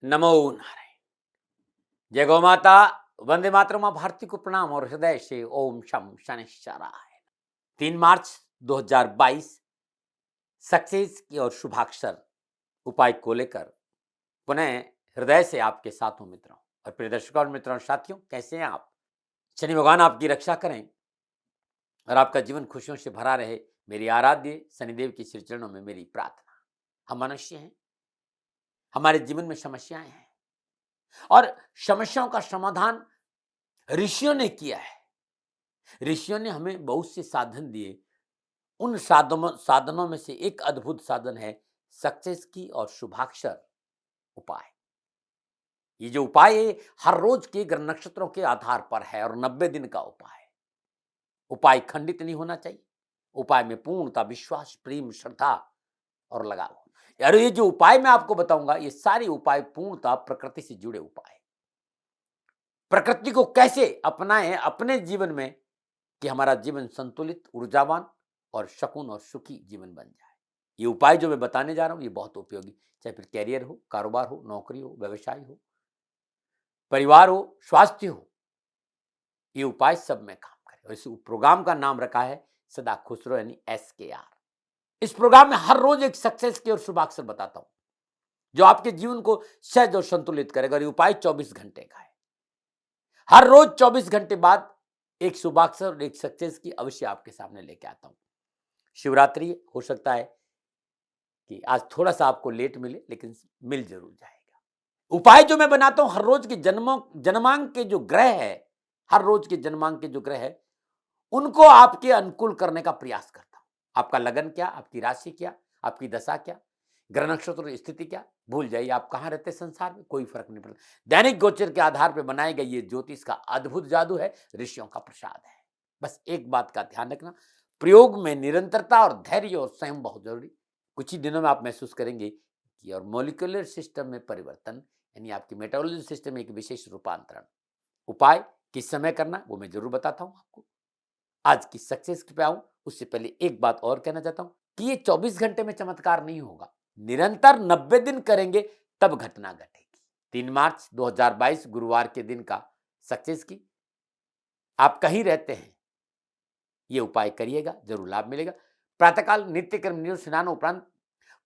नमो नारायण। जय गौ माता। वंदे मातरम। मां भारती को प्रणाम और हृदय से ओम शम शनिश्चराय। 3 मार्च 2022 सक्सेस की और शुभाक्षर उपाय को लेकर पुनः हृदय से आपके साथ हूं मित्रों और प्रिय दर्शकों और मित्रों साथियों, कैसे हैं आप? शनि भगवान आपकी रक्षा करें और आपका जीवन खुशियों से भरा रहे, मेरी आराध्य शनिदेव की श्री चरणों में मेरी प्रार्थना। हम मनुष्य हैं, हमारे जीवन में समस्याएं हैं और समस्याओं का समाधान ऋषियों ने किया है। ऋषियों ने हमें बहुत से साधन दिए। उन साधनों में से एक अद्भुत साधन है सक्सेस की और शुभाक्षर उपाय। ये जो उपाय है हर रोज के ग्रह नक्षत्रों के आधार पर है और 90 दिन का उपाय है। उपाय खंडित नहीं होना चाहिए। उपाय में पूर्णता, विश्वास, प्रेम, श्रद्धा और लगाव। यार ये जो उपाय मैं आपको बताऊंगा, ये सारे उपाय पूर्णता प्रकृति से जुड़े उपाय। प्रकृति को कैसे अपनाएं अपने जीवन में कि हमारा जीवन संतुलित, ऊर्जावान और शकुन और सुखी जीवन बन जाए। ये उपाय जो मैं बताने जा रहा हूं ये बहुत उपयोगी, चाहे फिर कैरियर हो, कारोबार हो, नौकरी हो, व्यवसाय हो, परिवार हो, स्वास्थ्य हो, ये उपाय सब में काम करे। और इस प्रोग्राम का नाम रखा है सदा खुश रहो, यानी SKR। इस प्रोग्राम में हर रोज एक सक्सेस की और शुभाक्षर बताता हूं जो आपके जीवन को सहज और संतुलित करेगा। ये उपाय 24 घंटे का है। हर रोज 24 घंटे बाद एक शुभाक्षर और एक सक्सेस की अवश्य आपके सामने लेके आता हूं। शिवरात्रि हो सकता है कि आज थोड़ा सा आपको लेट मिले, लेकिन मिल जरूर जाएगा। उपाय जो मैं बनाता हूं हर रोज के जन्मांक के जो ग्रह है, हर रोज के जन्मांक के जो ग्रह है उनको आपके अनुकूल करने का प्रयास करता हूं। आपका लगन क्या, आपकी राशि क्या, आपकी दशा क्या, ग्रह नक्षत्र स्थिति क्या, भूल जाइए। आप कहां रहते संसार में कोई फर्क नहीं पड़ता। दैनिक गोचर के आधार पर बनाए गए ये ज्योतिष का अद्भुत जादू है, ऋषियों का प्रसाद है। बस एक बात का ध्यान रखना, प्रयोग में निरंतरता और धैर्य और संयम बहुत जरूरी। कुछ ही दिनों में आप महसूस करेंगे कि और मॉलिक्यूलर सिस्टम में परिवर्तन, यानी आपकी मेटाबॉलिज्म सिस्टम में एक विशेष रूपांतरण। उपाय किस समय करना वो मैं जरूर बताता हूं आपको। आज की सक्सेस पे आऊं उससे पहले एक बात और कहना चाहता हूं कि ये 24 घंटे में चमत्कार नहीं होगा, निरंतर 90 दिन करेंगे तब घटना घटेगी। 3 मार्च 2022 गुरुवार के दिन का सक्सेस की। आप कहीं रहते हैं ये उपाय करिएगा, जरूर लाभ मिलेगा। प्रातःकाल नित्य कर्म नियम स्नान उपरांत,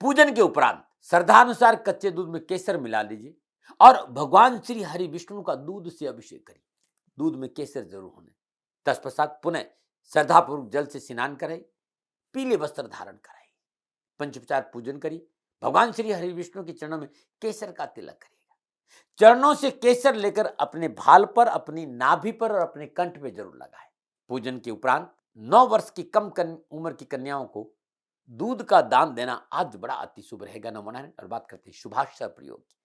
पूजन के उपरांत श्रद्धानुसार कच्चे दूध में केसर मिला लीजिए और भगवान श्री हरि विष्णु का दूध से अभिषेक करिए। दूध में केसर जरूर होने। तत्पश्चात पुनः श्रद्धापूर्वक जल से स्नान कराइए, पीले वस्त्र धारण कराइए, पंचोपचार पूजन करिए, भगवान श्री हरि विष्णु के चरणों में केसर का तिलक करिएगा। चरणों से केसर लेकर अपने भाल पर, अपनी नाभि पर और अपने कंठ पे जरूर लगाएं। पूजन के उपरांत 9 वर्ष की कम उम्र की कन्याओं को दूध का दान देना आज बड़ा अति शुभ रहेगा। नमो नारायण। और बात करते हैं शुभाक्षर प्रयोग की।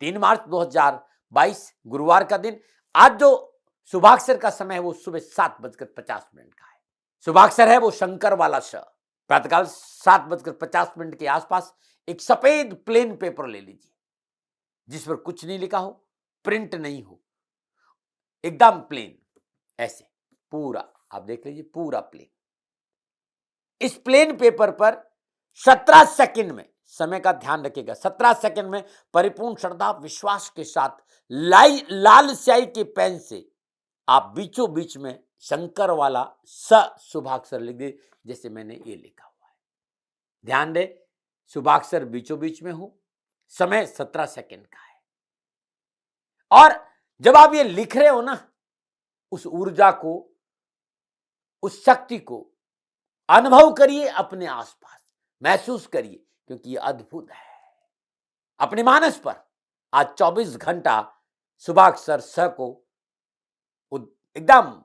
3 मार्च 2022 गुरुवार का दिन। आज जो शुभाक्षर का समय है वो सुबह 7:50 का है। शुभाक्षर है वो शंकर वाला श। प्रातःकाल 7:50 के आसपास एक सफेद प्लेन पेपर ले लीजिए जिस पर कुछ नहीं लिखा हो, प्रिंट नहीं हो, एकदम प्लेन, ऐसे पूरा आप देख लीजिए, पूरा प्लेन। इस प्लेन पेपर पर 17 सेकंड में, समय का ध्यान रखिएगा, 17 सेकंड में परिपूर्ण श्रद्धा विश्वास के साथ लाल स्याही के पेन से आप बीचों बीच में शंकर वाला स शुभाक्षर लिख दे, जैसे मैंने ये लिखा हुआ है। ध्यान दे, शुभाक्षर बीचों बीच में हो, समय 17 सेकंड का है। और जब आप ये लिख रहे हो ना, उस ऊर्जा को, उस शक्ति को अनुभव करिए, अपने आसपास महसूस करिए, क्योंकि ये अद्भुत है। अपने मानस पर आज 24 घंटा शुभाक्षर स को एकदम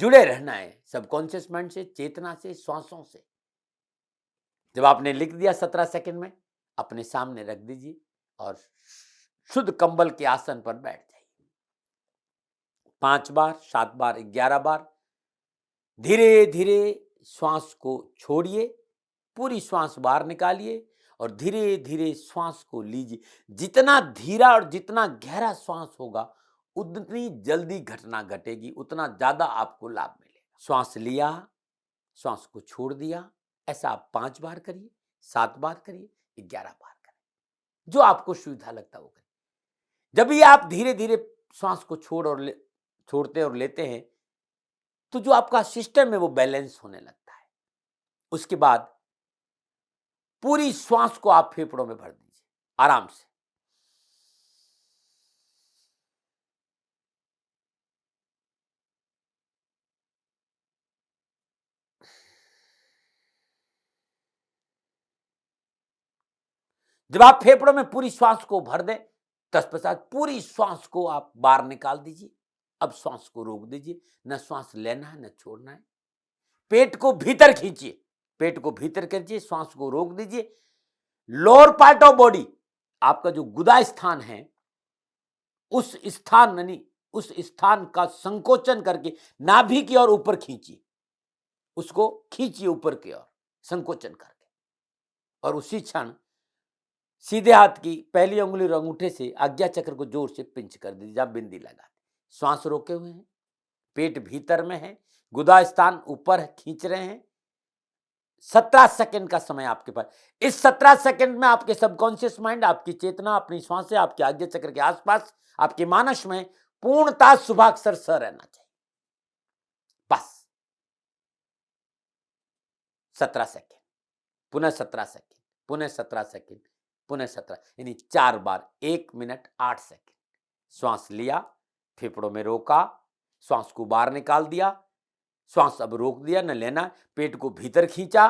जुड़े रहना है, सबकॉन्शियस माइंड से, चेतना से, श्वासों से। जब आपने लिख दिया 17 सेकंड में, अपने सामने रख दीजिए और शुद्ध कंबल के आसन पर बैठ जाइए। 5 बार, 7 बार, 11 बार धीरे धीरे श्वास को छोड़िए, पूरी श्वास बाहर निकालिए और धीरे धीरे श्वास को लीजिए। जितना धीरा और जितना गहरा श्वास होगा उतनी जल्दी घटना घटेगी, उतना ज्यादा आपको लाभ मिलेगा। श्वास लिया, श्वास को छोड़ दिया, ऐसा आप 5 बार करिए, 7 बार करिए, 11 बार करिए, जो आपको सुविधा लगता है वो करिए। जब भी आप धीरे धीरे श्वास को छोड़ते और लेते हैं तो जो आपका सिस्टम है वो बैलेंस होने लगता है। उसके बाद पूरी श्वास को आप फेफड़ों में भर दीजिए आराम से। जब आप फेफड़ों में पूरी श्वास को भर दें तत्पश्चात पूरी श्वास को आप बाहर निकाल दीजिए। अब श्वास को रोक दीजिए, न श्वास लेना है न छोड़ना है। पेट को भीतर खींचिए, पेट को भीतर खींचिए, श्वास को रोक दीजिए। लोअर पार्ट ऑफ बॉडी, आपका जो गुदा स्थान है, उस स्थान यानी उस स्थान का संकोचन करके नाभि की ओर ऊपर खींचिए, उसको खींचिए ऊपर की ओर संकोचन करके। और उसी क्षण सीधे हाथ की पहली उंगली और अंगूठे से आज्ञा चक्र को जोर से पिंच कर दीजिए। आप बिंदी लगा, श्वास रोके हुए हैं, पेट भीतर में है, गुदा स्थान ऊपर खींच रहे हैं। 17 सेकंड का समय आपके पास। इस 17 सेकंड में आपके सबकॉन्शियस माइंड, आपकी चेतना अपनी श्वास से आपके आज्ञा चक्र के आसपास, आपके मानस में पूर्णतः शुभाक्षर स रहना चाहिए। बस 17 सेकंड, पुनः 17 सेकंड, पुनः 17 सेकंड, पुनः 17, यानी 4 बार 1 मिनट 8 सेकंड। श्वास लिया, फेफड़ों में रोका, श्वास को बाहर निकाल दिया, श्वास अब रोक दिया, न लेना, पेट को भीतर खींचा,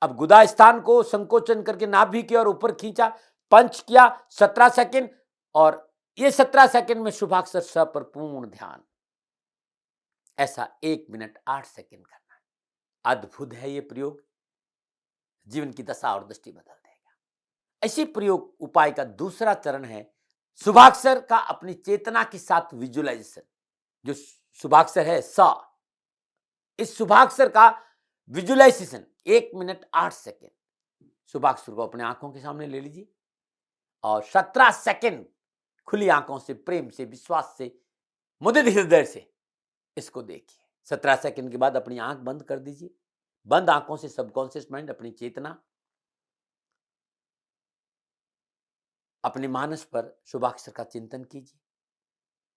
अब गुदा स्थान को संकोचन करके नाभि की ओर ऊपर खींचा, पंच किया 17 सेकंड। और ये 17 सेकंड में शुभाक्षर स पर पूर्ण ध्यान, ऐसा 1 मिनट 8 सेकंड करना है। अद्भुत है ये प्रयोग, जीवन की दशा और दृष्टि बदल देगा। ऐसी प्रयोग उपाय का दूसरा चरण है शुभाक्षर का अपनी चेतना के साथ विजुअलाइजेशन। जो शुभाक्षर है स, इस शुभाक्षर का विजुअलाइजेशन 1 मिनट 8 सेकंड। शुभाक्षर को अपने आंखों के सामने ले लीजिए और 17 सेकंड खुली आंखों से, प्रेम से, विश्वास से, मुदित हृदय से इसको देखिए। 17 सेकंड के बाद अपनी आंख बंद कर दीजिए। बंद आंखों से सबकॉन्शियस माइंड, अपनी चेतना अपने मानस पर शुभाक्षर का चिंतन कीजिए।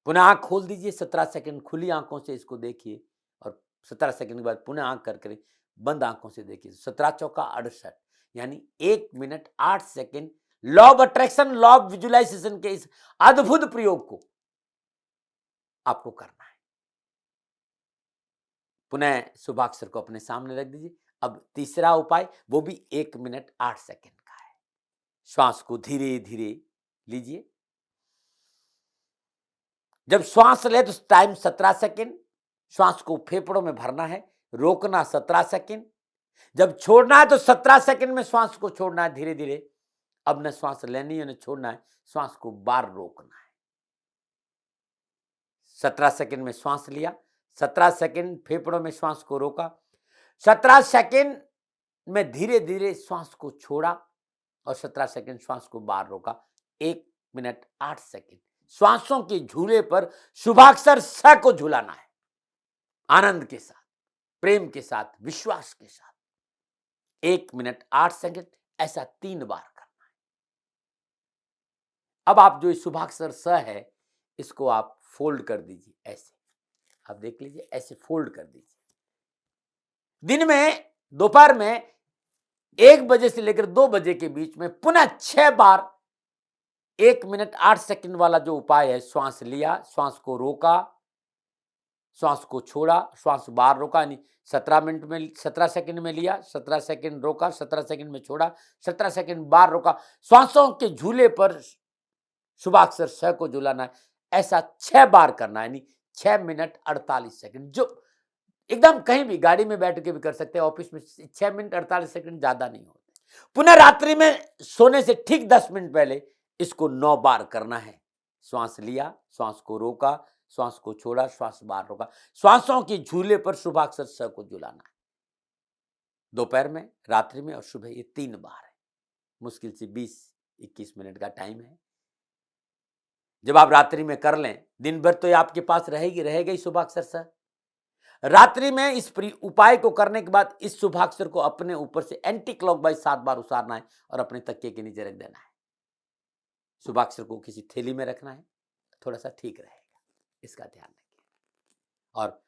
पुनः आंख खोल दीजिए, 17 सेकंड खुली आंखों से इसको देखिए और 17 सेकंड के बाद पुनः आंख करके बंद आंखों से देखिए। 17 चौका 68, यानी 1 minute 8 second law of attraction, law of visualization के इस अद्भुत प्रयोग को आपको करना है। पुनः शुभाक्षर को अपने सामने रख दीजिए। अब तीसरा उपाय, वो भी 1 मिनट 8 सेकंड का है। श्वास को धीरे धीरे लीजिए। जब श्वास ले तो टाइम 17 सेकंड, श्वास को फेफड़ों में भरना है, रोकना 17 सेकंड। जब छोड़ना है तो 17 सेकंड में श्वास को छोड़ना है धीरे धीरे। अब न श्वास लेनी है न छोड़ना है, श्वास को बार रोकना है। 17 सेकंड में श्वास लिया, 17 सेकंड फेफड़ों में श्वास को रोका, 17 सेकंड में धीरे धीरे श्वास को छोड़ा और 17 सेकंड श्वास को बाहर रोका। 1 मिनट 8 सेकंड श्वासों के झूले पर शुभाक्षर स को झुलाना है, आनंद के साथ, प्रेम के साथ, विश्वास के साथ। 1 मिनट 8 सेकंड, ऐसा 3 बार करना है। अब आप जो शुभाक्षर स है इसको आप फोल्ड कर दीजिए, ऐसे आप देख लीजिए, ऐसे फोल्ड कर दीजिए। दिन में, दोपहर में 1 बजे से लेकर 2 बजे के बीच में पुनः 6 बार 1 मिनट 8 सेकंड वाला जो उपाय है, श्वास लिया, श्वास को रोका, श्वास को छोड़ा, श्वास बाहर रोका, यानी 17 सेकंड में लिया, 17 सेकंड रोका, 17 सेकंड में छोड़ा, 17 सेकंड बाहर रोका। श्वासों के झूले पर शुभाक्षर स को झुलाना है, ऐसा 6 बार करना है, यानी 6 मिनट 48 सेकंड। जो एकदम कहीं भी गाड़ी में बैठ के भी कर सकते हैं, ऑफिस में 6 मिनट 48 सेकंड ज्यादा नहीं होते। पुनः रात्रि में सोने से ठीक 10 मिनट पहले इसको 9 बार करना है। श्वास लिया, श्वास को रोका, श्वास को छोड़ा, श्वास बाहर रोका। श्वासों के झूले पर शुभाक्षर स को झुलाना है। दोपहर में, रात्रि में और सुबह, ये 3 बार है। मुश्किल से 20-21 मिनट का टाइम है। जब आप रात्रि में कर लें, दिन भर तो ये आपके पास रहेगा ही शुभाक्षर स। रात्रि में इस उपाय को करने के बाद इस शुभाक्षर को अपने ऊपर से एंटी क्लॉकवाइज 7 बार उसारना है और अपने तकिए के नीचे रख देना है। शुभाक्षर को किसी थैली में रखना है, थोड़ा सा ठीक रहेगा, इसका ध्यान रखिए। और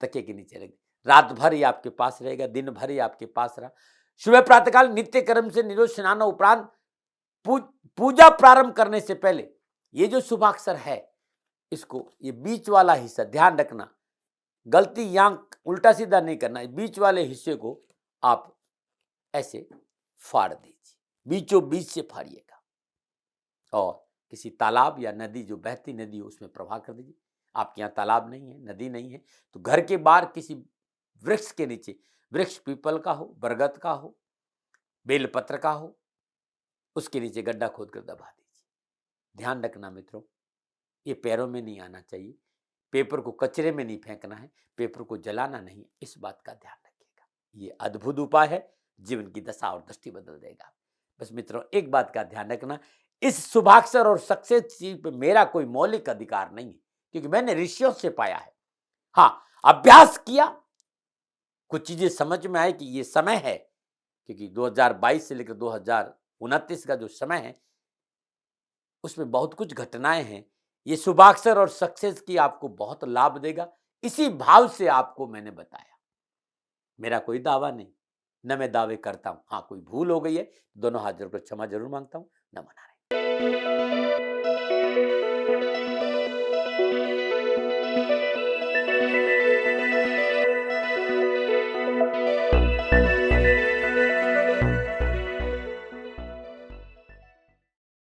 तकिए के नीचे रख, रात भर ही आपके पास रहेगा, दिन भर ही आपके पास रहा। सुबह प्रातःकाल नित्य कर्म से निरोध स्नान उपरांत पूजा प्रारंभ करने से पहले ये जो शुभाक्षर है, इसको, ये बीच वाला हिस्सा ध्यान रखना, गलती या उल्टा सीधा नहीं करना, बीच वाले हिस्से को आप ऐसे फाड़ दीजिए, बीचों बीच से फाड़िएगा और किसी तालाब या नदी, जो बहती नदी हो, उसमें प्रवाह कर दीजिए। आपके यहाँ तालाब नहीं है, नदी नहीं है, तो घर के बाहर किसी वृक्ष के नीचे, वृक्ष पीपल का हो, बरगद का हो, बेलपत्र का हो, उसके नीचे गड्ढा खोद कर दबा दीजिए। ध्यान रखना मित्रों, ये पैरों में नहीं आना चाहिए, पेपर को कचरे में नहीं फेंकना है, पेपर को जलाना नहीं, इस बात का ध्यान रखिएगा। ये अद्भुत उपाय है, जीवन की दशा और दृष्टि बदल देगा। बस मित्रों, एक बात का ध्यान रखना, इस शुभाक्षर और सक्सेस चीज पे मेरा कोई मौलिक अधिकार नहीं है, क्योंकि मैंने ऋषियों से पाया है। हाँ, अभ्यास किया, कुछ चीजें समझ में आई कि ये समय है, क्योंकि 2022 से लेकर 2029 का जो समय है, उसमें बहुत कुछ घटनाएं हैं। ये शुभाक्षर और सक्सेस की आपको बहुत लाभ देगा, इसी भाव से आपको मैंने बताया। मेरा कोई दावा नहीं, न मैं दावे करता हूं। हाँ, कोई भूल हो गई है, दोनों हाथ जोड़कर क्षमा जरूर मांगता हूं। नमन।